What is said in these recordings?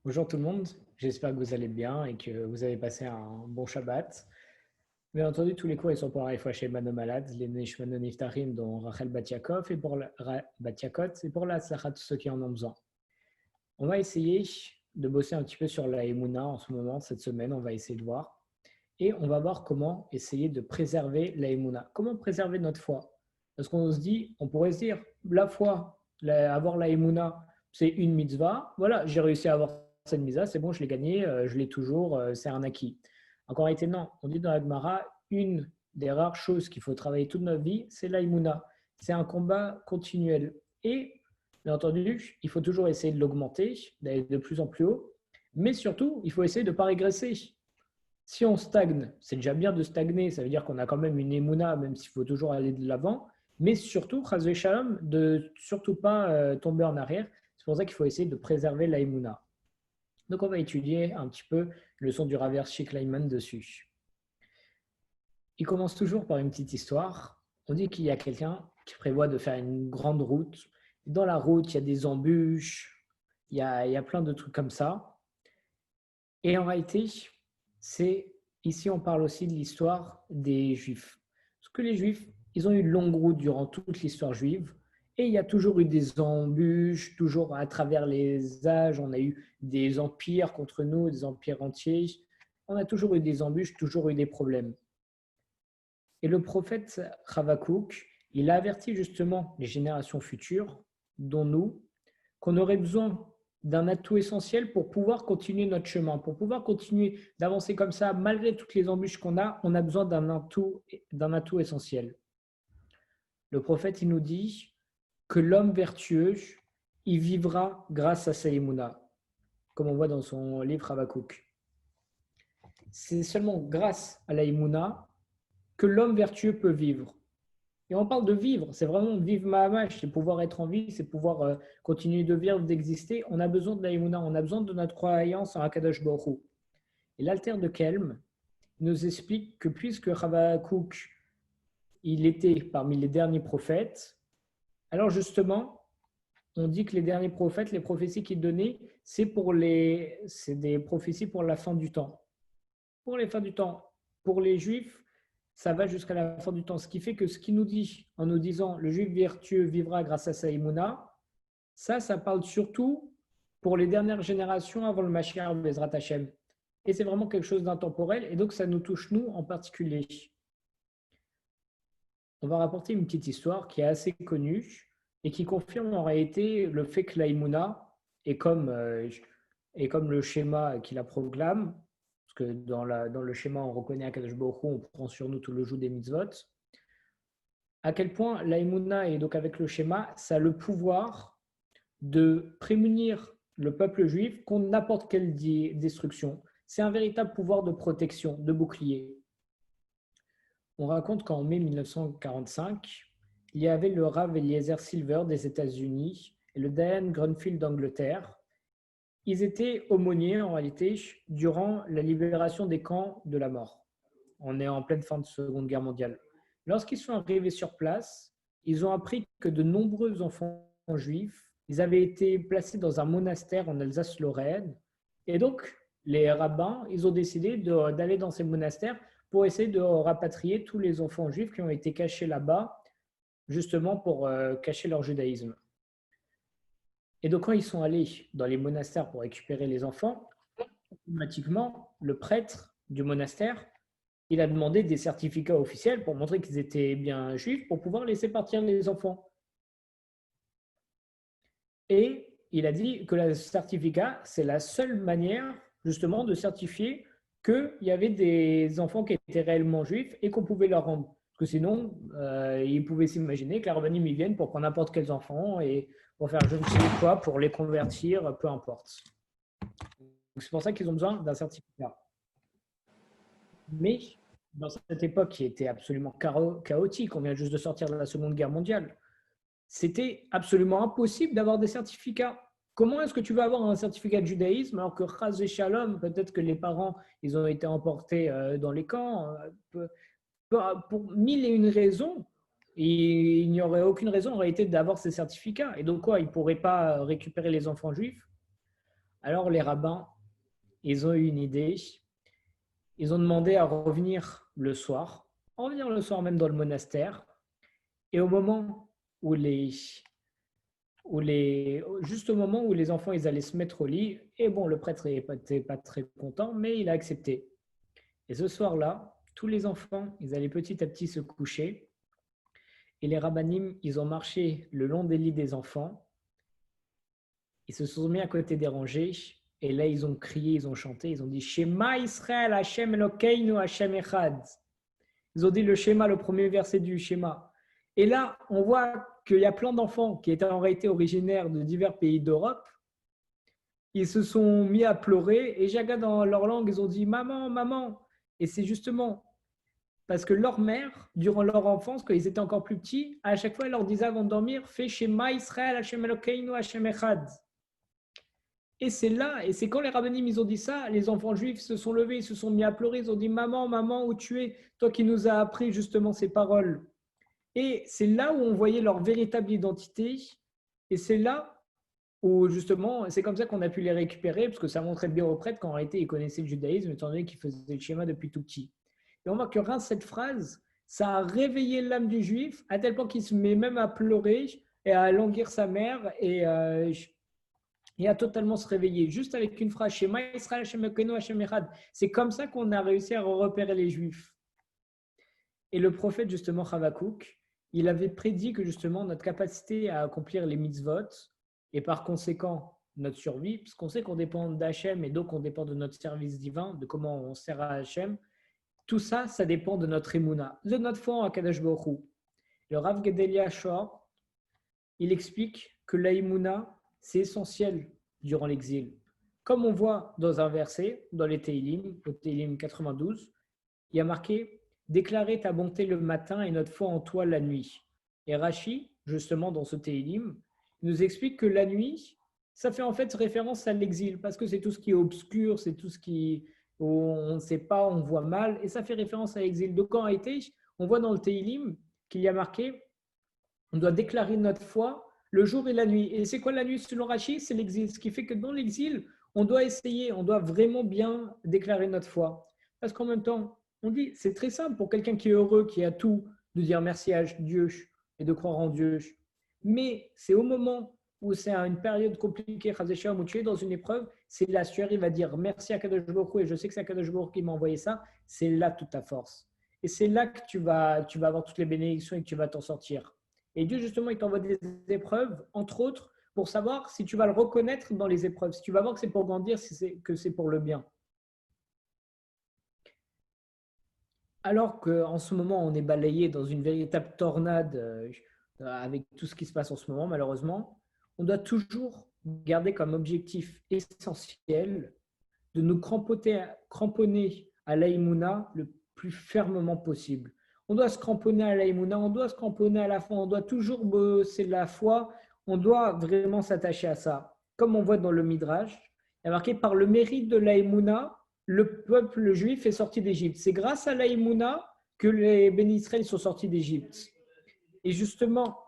Bonjour tout le monde, j'espère que vous allez bien et que vous avez passé un bon Shabbat. Bien entendu, tous les cours ils sont pour Arifa chez Mano Malad, les Neshmano Niftarim, dont Rachel Batiakov et pour Batiakot, et pour la Tzlachat, tous ceux qui en ont besoin. On va essayer de bosser un petit peu sur la Emouna en ce moment, cette semaine, on va essayer de voir. Et on va voir comment essayer de préserver la Emouna. Comment préserver notre foi? Parce qu'on se dit, on pourrait se dire, la foi, avoir la Emouna, c'est une mitzvah. Voilà, j'ai réussi à avoir cette mitzvah, c'est bon, je l'ai gagnée, je l'ai toujours, c'est un acquis. En réalité, non. On dit dans la Gemara, une des rares choses qu'il faut travailler toute notre vie, c'est la Emouna. C'est un combat continuel. Et, bien entendu, il faut toujours essayer de l'augmenter, d'aller de plus en plus haut. Mais surtout, il faut essayer de ne pas régresser. Si on stagne, c'est déjà bien de stagner, ça veut dire qu'on a quand même une émouna, même s'il faut toujours aller de l'avant, mais surtout, chas shalom, de surtout pas tomber en arrière. C'est pour ça qu'il faut essayer de préserver la émouna. Donc on va étudier un petit peu le son du Rav Shikleiman dessus. Il commence toujours par une petite histoire. On dit qu'il y a quelqu'un qui prévoit de faire une grande route. Dans la route, il y a des embûches, il y a plein de trucs comme ça. Et en réalité, ici on parle aussi de l'histoire des Juifs. Parce que les Juifs, ils ont eu une longue route durant toute l'histoire juive, et il y a toujours eu des embûches, toujours à travers les âges, on a eu des empires contre nous, des empires entiers, on a toujours eu des embûches, toujours eu des problèmes. Et le prophète Havakouk, il a averti justement les générations futures, dont nous, qu'on aurait besoin d'un atout essentiel pour pouvoir continuer notre chemin, pour pouvoir continuer d'avancer comme ça, malgré toutes les embûches qu'on a, on a besoin d'un atout essentiel. Le prophète, il nous dit que l'homme vertueux, il vivra grâce à sa émouna, comme on voit dans son livre Habakkuk. C'est seulement grâce à la émouna que l'homme vertueux peut vivre. Et on parle de vivre, c'est vraiment vivre Mahamash, c'est pouvoir être en vie, c'est pouvoir continuer de vivre, d'exister. On a besoin de la Emouna, on a besoin de notre croyance en Akadosh Baruch Hu. Et l'alter de Kelm nous explique que puisque Habakkuk, il était parmi les derniers prophètes, alors justement, on dit que les derniers prophètes, les prophéties qu'il donnait, c'est des prophéties pour la fin du temps. Pour les fins du temps, pour les Juifs, ça va jusqu'à la fin du temps. Ce qui fait que ce qu'il nous dit en nous disant le juif vertueux vivra grâce à sa imuna, ça parle surtout pour les dernières générations avant le Mashiach Bezrat Hashem. Et c'est vraiment quelque chose d'intemporel et donc ça nous touche nous en particulier. On va rapporter une petite histoire qui est assez connue et qui confirme en réalité le fait que la imuna est comme le schéma qui la proclame, parce que dans le schéma, on reconnaît Akadosh Baruch Hu, on prend sur nous tout le joug des mitzvot. À quel point la Emouna, et donc avec le schéma, ça a le pouvoir de prémunir le peuple juif contre n'importe quelle destruction. C'est un véritable pouvoir de protection, de bouclier. On raconte qu'en mai 1945, il y avait le Rav Eliezer Silver des États-Unis et le Diane Grunfield d'Angleterre. Ils étaient aumôniers en réalité durant la libération des camps de la mort. On est en pleine fin de Seconde Guerre mondiale. Lorsqu'ils sont arrivés sur place, ils ont appris que de nombreux enfants juifs, ils avaient été placés dans un monastère en Alsace-Lorraine. Et donc, les rabbins, ils ont décidé d'aller dans ces monastères pour essayer de rapatrier tous les enfants juifs qui ont été cachés là-bas, justement pour cacher leur judaïsme. Et donc, quand ils sont allés dans les monastères pour récupérer les enfants, automatiquement, le prêtre du monastère, il a demandé des certificats officiels pour montrer qu'ils étaient bien juifs pour pouvoir laisser partir les enfants. Et il a dit que le certificat, c'est la seule manière justement de certifier qu'il y avait des enfants qui étaient réellement juifs et qu'on pouvait leur rendre. Parce que sinon, ils pouvaient s'imaginer que la Rabbanim y viennent pour prendre n'importe quels enfants et pour faire je ne sais quoi, pour les convertir, peu importe. C'est pour ça qu'ils ont besoin d'un certificat. Mais dans cette époque qui était absolument chaotique, on vient juste de sortir de la Seconde Guerre mondiale, c'était absolument impossible d'avoir des certificats. Comment est-ce que tu vas avoir un certificat de judaïsme alors que Chaz et Shalom, peut-être que les parents, ils ont été emportés dans les camps pour mille et une raisons, et il n'y aurait aucune raison en réalité d'avoir ces certificats. Et donc quoi, ils ne pourraient pas récupérer les enfants juifs. Alors les rabbins, ils ont eu une idée. Ils ont demandé à revenir le soir même dans le monastère. Et au moment où juste au moment où les enfants ils allaient se mettre au lit, et bon, le prêtre n'était pas très content, mais il a accepté. Et ce soir-là, tous les enfants, ils allaient petit à petit se coucher. Et les rabbinim, ils ont marché le long des lits des enfants. Ils se sont mis à côté des rangées. Et là, ils ont crié, ils ont chanté, ils ont dit Shema Israël, Hashem Elokeinu, Hashem Echad. Ils ont dit le schéma, le premier verset du schéma. Et là, on voit qu'il y a plein d'enfants qui étaient en réalité originaires de divers pays d'Europe. Ils se sont mis à pleurer et chacun dans leur langue, ils ont dit maman, maman. Et c'est justement parce que leur mère, durant leur enfance, quand ils étaient encore plus petits, à chaque fois, elle leur disait avant de dormir fais Shema Israël, Hashem Elokeinu, Hashem Echad. Et c'est là, et c'est quand les rabbinim ils ont dit ça, les enfants juifs se sont levés, ils se sont mis à pleurer, ils ont dit maman, maman, où tu es, toi qui nous as appris justement ces paroles. Et c'est là où on voyait leur véritable identité. Et c'est là où justement, c'est comme ça qu'on a pu les récupérer, parce que ça montrait bien aux prêtres qu'en réalité, ils connaissaient le judaïsme, étant donné qu'ils faisaient le schéma depuis tout petit. Et on voit que rien cette phrase, ça a réveillé l'âme du juif, à tel point qu'il se met même à pleurer et à languir sa mère et à totalement se réveiller. Juste avec une phrase, Shema Israël, Hashem Elokeinu, Hashem Echad. C'est comme ça qu'on a réussi à repérer les juifs. Et le prophète, justement, Havakouk, il avait prédit que justement notre capacité à accomplir les mitzvot et par conséquent notre survie, parce qu'on sait qu'on dépend d'Hachem et donc on dépend de notre service divin, de comment on sert à Hachem, tout ça, ça dépend de notre émouna, de notre foi en Kadosh Baruch Hu. Le Rav Gedelia Shor, il explique que l'aïmouna, c'est essentiel durant l'exil. Comme on voit dans un verset, dans les Teilim, au Teilim 92, il y a marqué « Déclarer ta bonté le matin et notre foi en toi la nuit ». Et Rashi, justement dans ce Teilim, nous explique que la nuit, ça fait en fait référence à l'exil, parce que c'est tout ce qui est obscur, c'est tout ce qui où on ne sait pas, on voit mal, et ça fait référence à l'exil. Donc en réalité, on voit dans le Teilim qu'il y a marqué « On doit déclarer notre foi le jour et la nuit ». Et c'est quoi la nuit selon Rashi? C'est l'exil. Ce qui fait que dans l'exil, on doit essayer, on doit vraiment bien déclarer notre foi. Parce qu'en même temps, on dit, c'est très simple pour quelqu'un qui est heureux, qui a tout, de dire merci à Dieu et de croire en Dieu. Mais c'est au moment où c'est une période compliquée, où tu es dans une épreuve, c'est là, tu arrives à dire merci à Kadosh Baruch Hu, et je sais que c'est Kadosh Baruch Hu qui m'a envoyé ça, c'est là toute ta force. Et c'est là que tu vas avoir toutes les bénédictions et que tu vas t'en sortir. Et Dieu, justement, il t'envoie des épreuves, entre autres, pour savoir si tu vas le reconnaître dans les épreuves, si tu vas voir que c'est pour grandir, que c'est pour le bien. Alors qu'en ce moment, on est balayé dans une véritable tornade avec tout ce qui se passe en ce moment, malheureusement, on doit toujours garder comme objectif essentiel de nous cramponner à l'aïmouna le plus fermement possible. On doit se cramponner à l'aïmouna, on doit se cramponner à la foi, on doit toujours bosser la foi, on doit vraiment s'attacher à ça. Comme on voit dans le Midrash, il y a marqué par le mérite de l'aïmouna, le peuple juif est sorti d'Égypte. C'est grâce à l'aïmouna que les bénis Israël sont sortis d'Égypte. Et justement,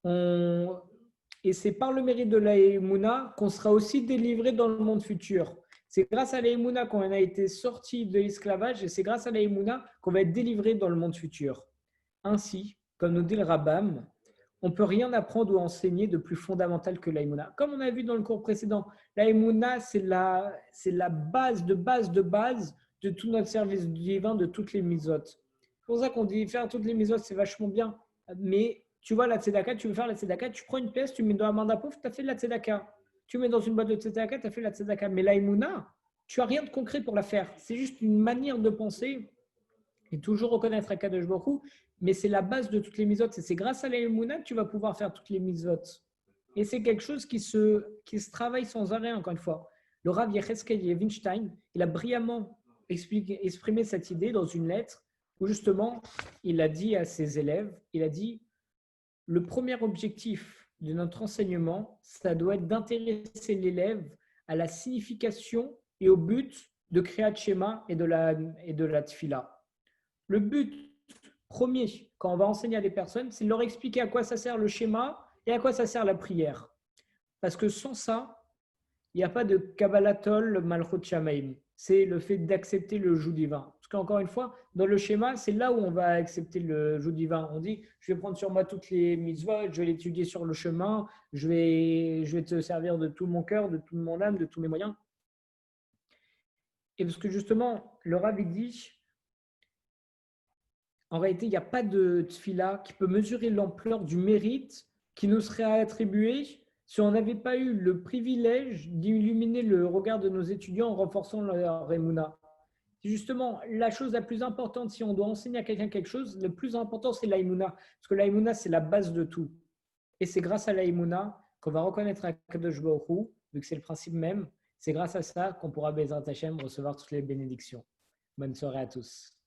et c'est par le mérite de l'aïmouna qu'on sera aussi délivré dans le monde futur. C'est grâce à l'aïmouna qu'on a été sorti de l'esclavage et c'est grâce à l'aïmouna qu'on va être délivré dans le monde futur. Ainsi, comme nous dit le Rambam, on ne peut rien apprendre ou enseigner de plus fondamental que l'aïmouna. Comme on a vu dans le cours précédent, l'aïmouna, c'est la base de tout notre service divin, de toutes les mitzvot. C'est pour ça qu'on dit faire toutes les mitzvot, c'est vachement bien. Mais tu vois, la tzedaka, tu veux faire la tzedaka, tu prends une pièce, tu mets dans la main d'un pauvre, tu as fait de la tzedaka. Tu mets dans une boîte de tzedaka, tu as fait de la tzedaka. Mais l'aïmouna, tu n'as rien de concret pour la faire. C'est juste une manière de penser et toujours reconnaître Akadosh Baruch Hu, mais c'est la base de toutes les mitzvot. C'est grâce à l'aïmouna que tu vas pouvoir faire toutes les mitzvot. Et c'est quelque chose qui se travaille sans arrêt, encore une fois. Le Rav Yecheskel Levinstein, il a brillamment exprimé cette idée dans une lettre où justement, il a dit à ses élèves, il a dit, le premier objectif de notre enseignement, ça doit être d'intéresser l'élève à la signification et au but de Kriyat Shema et de la Tfila. Le but premier, quand on va enseigner à des personnes, c'est de leur expliquer à quoi ça sert le schéma et à quoi ça sert la prière. Parce que sans ça, il n'y a pas de Kabbalatol Malchut Shamaim. C'est le fait d'accepter le joug divin. Parce qu'encore une fois, dans le schéma, c'est là où on va accepter le joug divin. On dit, je vais prendre sur moi toutes les mitzvot, je vais l'étudier sur le chemin, je vais te servir de tout mon cœur, de toute mon âme, de tous mes moyens. Et parce que justement, le Rav dit, en réalité, il n'y a pas de tfila qui peut mesurer l'ampleur du mérite qui nous serait attribué si on n'avait pas eu le privilège d'illuminer le regard de nos étudiants en renforçant leur émouna. C'est justement la chose la plus importante. Si on doit enseigner à quelqu'un quelque chose, le plus important, c'est l'aïmouna. Parce que l'aïmouna, c'est la base de tout. Et c'est grâce à l'aïmouna qu'on va reconnaître Akadosh Baruch Hu, vu que c'est le principe même. C'est grâce à ça qu'on pourra, Bezrat Hashem, recevoir toutes les bénédictions. Bonne soirée à tous.